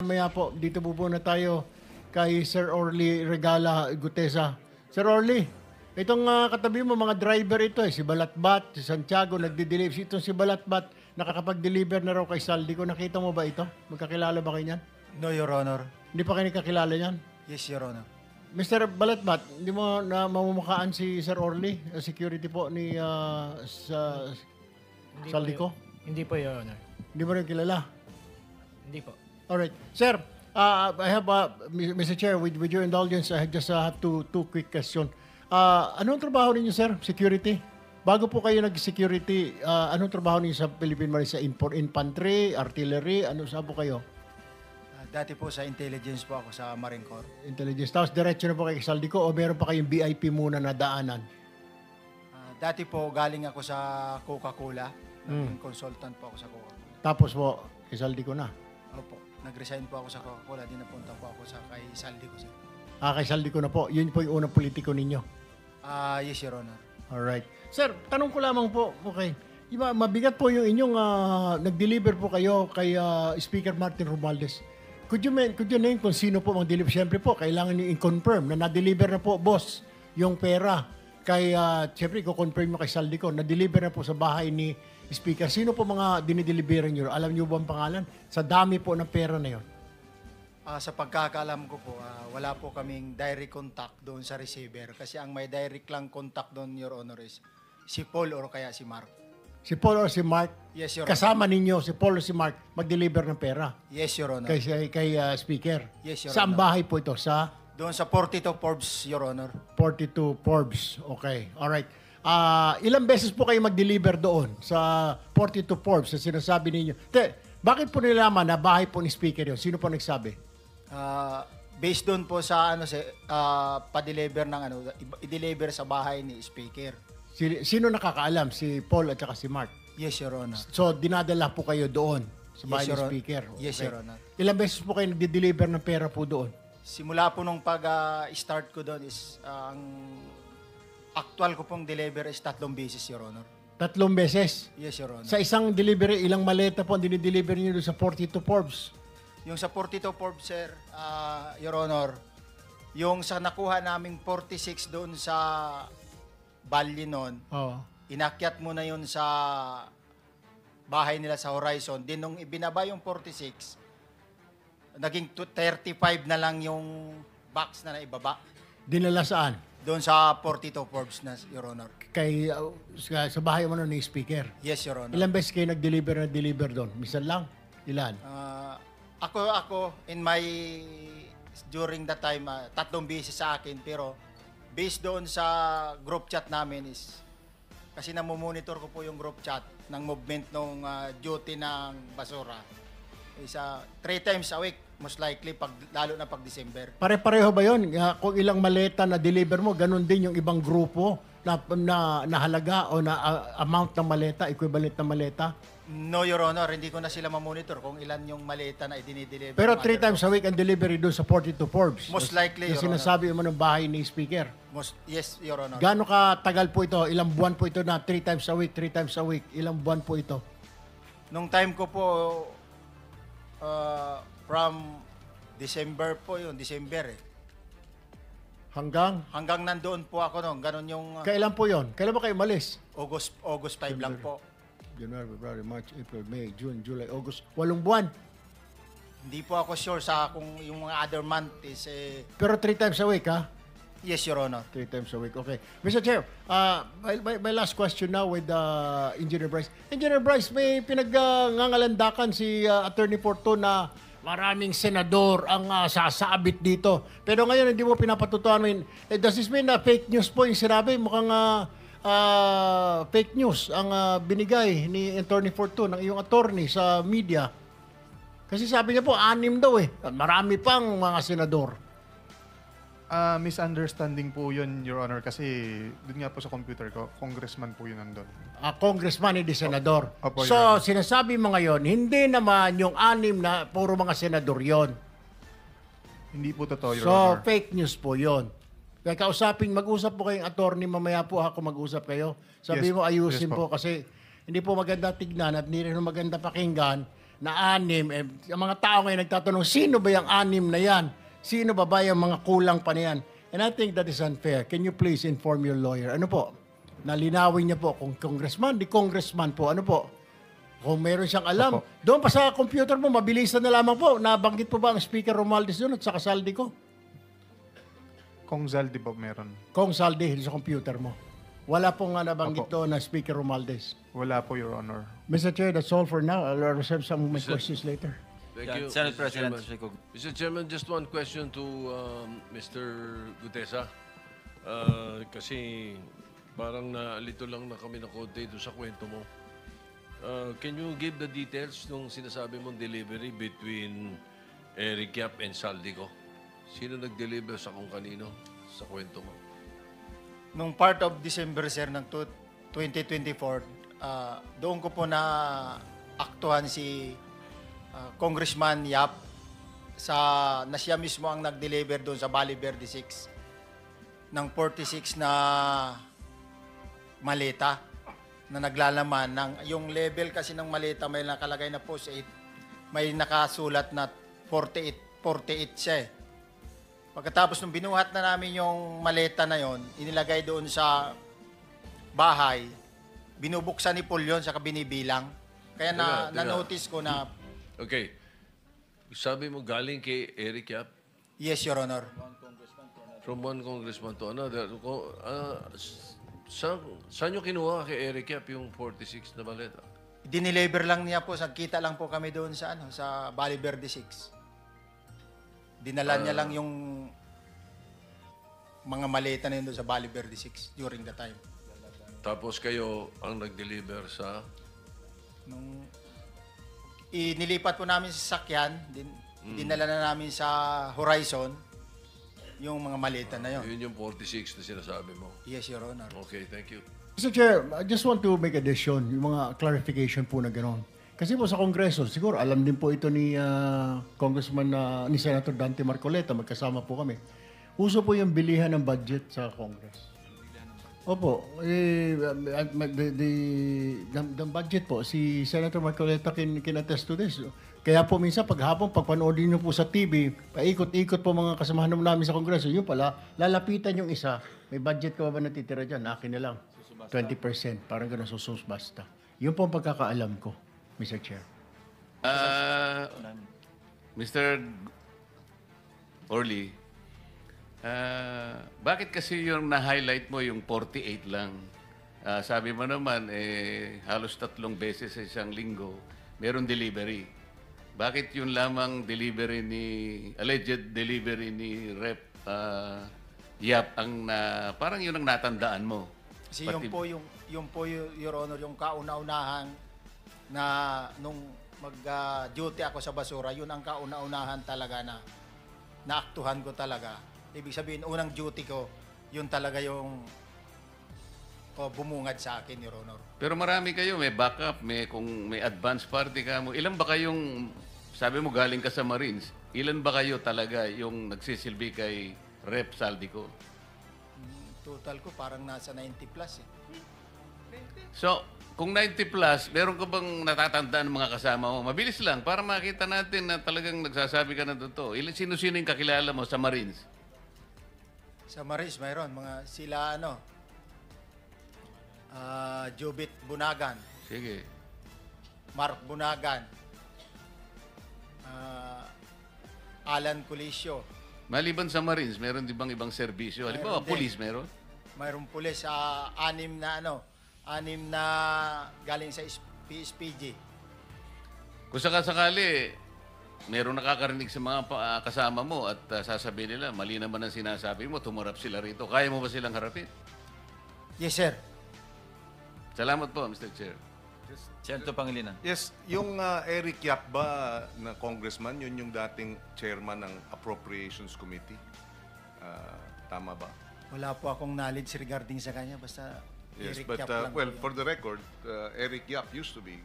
Maya po, dito po na tayo kay Sir Orly Regala Gutesa. Sir Orly, itong katabi mo, mga driver ito si Balatbat, si Santiago, nagdi-deliver. Itong si Balatbat, nakakapag-deliver na raw kay Saldico. Nakita mo ba ito? Magkakilala ba kayo niyan? No, Your Honor. Hindi pa kayo nakakilala niyan? Yes, Your Honor. Mr. Balatbat, hindi mo na mamumukhaan si Sir Orly, security po ni Saldico? Hindi po, Your Honor. Hindi mo rin kilala? Hindi po. Alright. Sir, I have, Mr. Chair, with your indulgence, I just have two quick questions. Anong trabaho ninyo, sir? Security? Bago po kayo nag-security, anong trabaho ninyo sa Philippine Marine? Sa infantry, artillery, ano sa po kayo? Dati po sa intelligence po ako sa Marine Corps. Intelligence. Tapos diretso na po kay Saldico o meron pa kayong VIP muna na daanan? Dati po galing ako sa Coca-Cola. Naging consultant po ako sa Coca-Cola. Tapos po, kay Saldico na? Opo. Nag-resign po ako sa Coca-Cola. Di napunta po ako sa kay Saldico, sir. Kay Saldico na po. Yun po yung unang politiko ninyo? Yes, Your Honor. Alright. Sir, tanong ko lamang po, okay. Iba, mabigat po yung inyong nag-deliver po kayo kay Speaker Martin Romualdez. Could you name kung sino po mag-deliver? Siyempre po, kailangan nyo i-confirm na na-deliver na po, boss, yung pera. Kay, siyempre, i-confirm mo kay Saldico, na-deliver na po sa bahay ni Speaker. Sino po mga dinideliveran nyo? Alam nyo ba ang pangalan? Sa dami po ng pera na yun. Sa pagkakaalam ko po, wala po kaming direct contact doon sa receiver. Kasi ang may direct lang contact doon, Your Honor, is si Paul or kaya si Mark. Si Paul or si Mark? Yes, Your Honor. Kasama ninyo, si Paul or si Mark, mag-deliver ng pera? Yes, Your Honor. Kay Speaker? Yes, Your Saan Honor. bahay po ito? Sa? Doon sa 42 Forbes, Your Honor. 42 Forbes. Okay. Alright. Ilang beses po kayo mag-deliver doon sa 42 Forbes na sinasabi ninyo? Bakit po nilaman na bahay po ni Speaker yun? Sino po nagsabi? Based doon po sa pa-deliver ng i-deliver sa bahay ni Speaker. Sino nakakaalam? Si Paul at saka si Mark? Yes, Your Honor. So, dinadala po kayo doon sa bahay ni Yes, Your Speaker? Yes, Your Honor. Ilang beses po kayo nag-deliver ng pera po doon? Simula po nung pag-start ko doon is ang actual ko pong deliver is 3 beses, Your Honor. 3 beses? Yes, Your Honor. Sa isang delivery, ilang maleta po ang dinideliver niyo doon sa 42 Forbes? Yung sa 42 Forbes, sir, Your Honor, yung sa nakuha naming 46 doon sa Bali noon, inakyat mo na yun sa bahay nila sa Horizon. Din nung ibinaba yung 46, naging 35 na lang yung box na naibaba. Dinala saan? Doon sa 42 Forbes na, Your Honor. Kay, sa bahay mo ni Speaker? Yes, Your Honor. Ilang beses kayo nag-deliver doon? Misan lang? Ilan? Ako, during that time, 3 beses sa akin, pero based doon sa group chat namin is, kasi namumonitor ko po yung group chat ng movement ng duty ng basura. Is 3 times a week, most likely, lalo na pag December. Pare-pareho ba yun? Kung ilang maleta na deliver mo, ganun din yung ibang grupo na halaga o na amount ng maleta, equivalent ng maleta? No, Your Honor, hindi ko na sila mamonitor kung ilan yung maleta na idinideliver. Pero 3 times a week ang delivery doon sa 42 Forbes? Most likely, Yung Your Honor. sinasabi mo ng bahay ni Speaker? Yes, Your Honor. Gaano katagal po ito? Ilang buwan po ito na 3 times a week, 3 times a week? Ilang buwan po ito? Nung time ko po, from December po yun, December eh. Hanggang nandoon po ako noon, ganun yung kailan po yon? Kailan ba kayo malis? August 5 lang po. January, February, March, April, May, June, July, August. 8 buwan. Hindi po ako sure sa kung yung mga other month is Pero 3 times a week, ha? yes, Your Honor. 3 times a week. Okay. Mr. Chair, my last question now with Engineer Bryce. Engineer Bryce, may pinag-ngangalandakan si Attorney Porto na maraming senador ang sasabit dito. Pero ngayon, hindi mo pinapatutuan. Does this mean na fake news po yung sinabi? Mukhang fake news ang binigay ni Attorney Porto ng iyong attorney sa media. Kasi sabi niya po, 6 daw eh. Marami pang mga senador. Misunderstanding po yun, Your Honor, kasi dun nga po sa computer ko, congressman po yun nandun. Congressman, hindi senador. Opo, So, Your Honor. sinasabi mo ngayon, hindi naman yung 6 na puro mga senador yon. Hindi po totoo, Your So, Honor. fake news po yon. Kaya mag-usap po kayong attorney, mamaya po ako mag-usap kayo. Sabi Yes. mo, ayusin Yes po po. kasi hindi po maganda tignan at hindi rin maganda pakinggan na 6, ang mga tao ngayon nagtatanong, sino ba yung 6 na yan? Sino ba yung mga kulang pa na yan? And I think that is unfair. Can you please inform your lawyer? Ano po? Nalinawin niya po kung congressman, di congressman po. Ano po? Kung meron siyang alam. Doon pa sa computer mo, mabilisan na lamang po. Nabanggit po ba ang Speaker Romualdez doon at saka saldi ko? Kung Zaldi po meron. Kung saldi sa computer mo. Wala pong nabanggit doon na Speaker Romualdez. Wala po, Your Honor. Mr. Chair, that's all for now. I'll reserve some of my questions later. Thank Yeah, you, Senate Mr. President Chairman. Chico. Mr. Chairman, just one question to Mr. Gutesa. Kasi parang naalito lang na kami na konti doon sa kwento mo. Can you give the details nung sinasabi mong delivery between Eric Yap and Saldico? Sino nag-deliver sa kung kanino sa kwento mo? Nung part of December, sir, ng 2024, doon ko po na aktuhan si Congressman Yap na siya mismo ang nag-deliver doon sa Valle Verde 6 ng 46 na maleta na naglalaman ng yung level kasi ng maleta may nakalagay na post 8, may nakasulat na 48 siya eh. Pagkatapos nung binuhat na namin yung maleta na yon, inilagay doon sa bahay, binubuksan ni Paul yun, saka binibilang. Kaya Teka. na-notice ko na, Okay. Sabi mo galing kay Eric Yap yes, Your Honor. from one congressman to another. Saan nyo kinuha kay Eric Yap yung 46 na maleta? Dineliver lang niya po, kita lang po kami doon sa sa Valle Verde 6. Dinala niya lang yung mga maleta na yun doon sa Valle Verde 6 during the time. Tapos kayo ang nag-deliver sa... Nung inilipat po namin sa sakyan, dinala na namin sa Horizon yung mga maleta na yun. Yun yung 46 na sinasabi mo. Yes, Your Honor. Okay, thank you. Mr. Chair, I just want to make addition, yung mga clarification po na gano'n. Kasi po sa Kongreso, siguro alam din po ito ni ni Senator Dante Marcoleta, magkasama po kami. Uso po yung bilihan ng budget sa Congress. Opo, the budget po, si Senator Marcoleta can attest to this. Kaya po minsan paghapon, pagpanoodin niyo po sa TV, paikot-ikot po mga kasamahan namin sa Kongreso, yun pala, lalapitan yung isa, may budget ka ba natitira dyan? Akin na lang, 20%, parang gano'n, susus basta. Yun po ang pagkakaalam ko, Mr. Chair. Mr. Orly, bakit kasi yung na-highlight mo yung 48 lang? Sabi mo naman, halos 3 beses sa isang linggo, meron delivery. Bakit yun lamang alleged delivery ni Rep Yap parang yun ang natandaan mo? Kasi yung po, Your Honor, yung kauna-unahan na nung mag-duty ako sa basura, yun ang kauna-unahan talaga na naaktuhan ko talaga. Ibig sabihin, unang duty ko, yun talaga yung bumungad sa akin, Your Honor. Pero marami kayo, may backup, kung may advance party ka mo. Ilan ba kayong, sabi mo galing ka sa Marines, ilan ba kayo talaga yung nagsisilbi kay Rep Saldico? Total ko parang nasa 90 plus eh. So, kung 90 plus, meron ka bang natatandaan ng mga kasama mo? Mabilis lang, para makita natin na talagang nagsasabi ka na totoo. Sino-sino yung kakilala mo sa Marines? Sa Marines, mayroon. Mga sila, Jubit Bunagan, Sige. Mark Bunagan, Alan Colisio. Maliban sa Marines, meron di bang ibang serbisyo? Halimbawa, Mayroon din. police meron? Mayroong pulis, 6 na galing sa PSPG. Kung sakasakali, meron nakakarinig sa mga kasama mo at sasabihin nila, mali naman ang sinasabi mo, tumarap sila rito. Kaya mo ba silang harapin? Yes, sir. Salamat po, Mr. Chair. Senator Pangilinan. Yes, yung Eric Yap ba na congressman, yun yung dating chairman ng Appropriations Committee. Tama ba? Wala po akong knowledge regarding sa kanya. Basta Yes, Eric but Yap lang well, po yun. for the record, Eric Yap used to be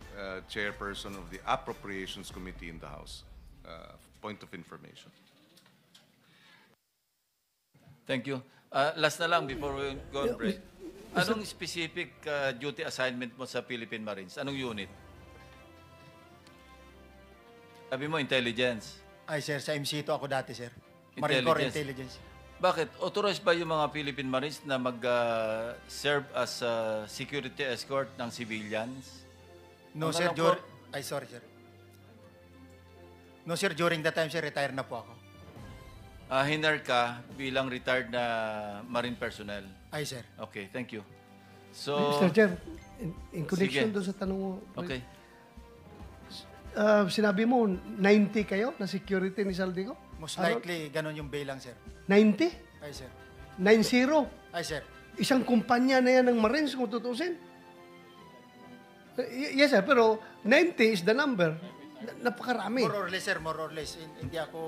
chairperson of the Appropriations Committee in the House. Point of information. Thank you. Last na lang before we go on break. Anong specific duty assignment mo sa Philippine Marines? Anong unit? Sabi mo, intelligence. Ay, sir, sa MC2 ako dati, sir. Marine Corps Intelligence. Bakit? Authorized ba yung mga Philippine Marines na mag-serve as security escort ng civilians? No, Ang sir. alam ko- Ay, sorry, sir. No, sir. During that time, sir, retire na po ako. Hinar ka bilang retired na Marine personnel. Ay, sir. Okay, thank you. So, Mr. Chair, in connection Sige. doon sa tanong mo, okay. Sinabi mo, 90 kayo na security ni Saldico? Most likely, ganun yung bilang, sir. 90? Ay, sir. 90? Ay, sir. Isang kumpanya na yan ng Marines kung tutusin. Yes, sir, pero 90 is the number. Napakarami. More or less, sir. More or less. Hindi ako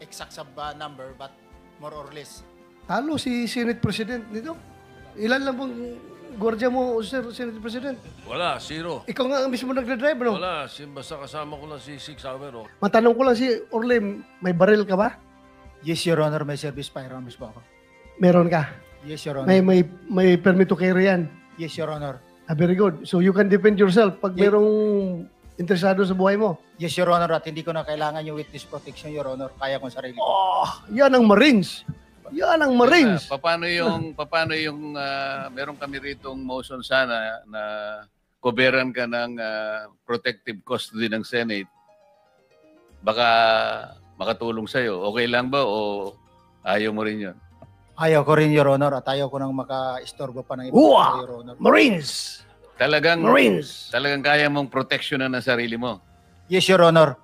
exact sa number, but more or less. Talo si Senate President nito. Ilan lang bang gwardiya mo, Sir Senate President? Wala, zero. Ikaw nga ang mismo nagdadrive, no? Wala, basta kasama ko lang si 6 Hour. Oh. Matanong ko lang si Orle, may baril ka ba? Yes, Your Honor. May service firearms po ako. Meron ka. Yes, Your Honor. May permit to carry yan. Yes, Your Honor. Very good. So you can defend yourself pag Yeah. merong interesado sa buhay mo. Yes, Your Honor. At hindi ko na kailangan yung witness protection, Your Honor. Kaya kong sarili ko. Yan ang Marines. Yan ang Marines. Paano yung meron kami ritong motion sana na coveran ka ng protective custody ng Senate. Baka makatulong sa'yo. Okay lang ba o ayaw mo rin yun? Ayaw ko rin, Your Honor. At ayaw ko nang maka-istorbo pa ng iba, Uwa! Your Honor. Marines! Talagang Marines! kaya mong proteksyonan ng sarili mo. Yes, Your Honor.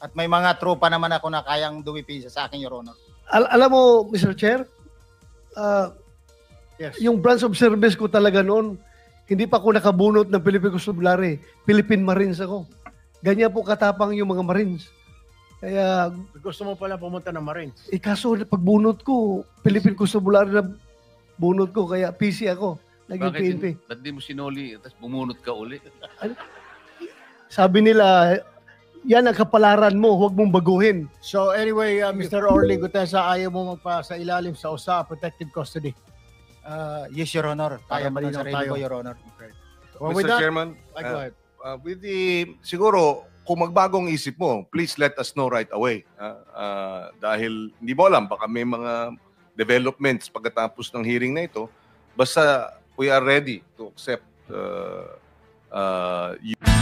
At may mga tropa naman ako na kayang dumipisa sa akin, Your Honor. Alam mo, Mr. Chair, Yes. yung branch of service ko talaga noon, hindi pa ako nakabunot ng Philippine Constabulary. Philippine Marines ako. Ganyan po katapang yung mga Marines. Kaya, Gusto mo pala pumunta ng Marines. kaso pagbunot ko, Philippine Constabulary na bunot ko, kaya PC ako. Naging PNP. Ba't di mo sinuli tapos bumunot ka uli? Sabi nila, yan ang kapalaran mo, huwag mong baguhin. So anyway, Mr. Orly Gutesa, ayaw mo magpa sa ilalim sa USA, protective custody. Yes, Your Honor. Kaya Para mo ng malinaw sarili tayo. ko, Your Honor. Well, with Mr. that, Chairman, go ahead. with the, siguro, kung magbagong isip mo, please let us know right away. Dahil hindi mo alam, baka may mga developments pagkatapos ng hearing na ito. Basta we are ready to accept you.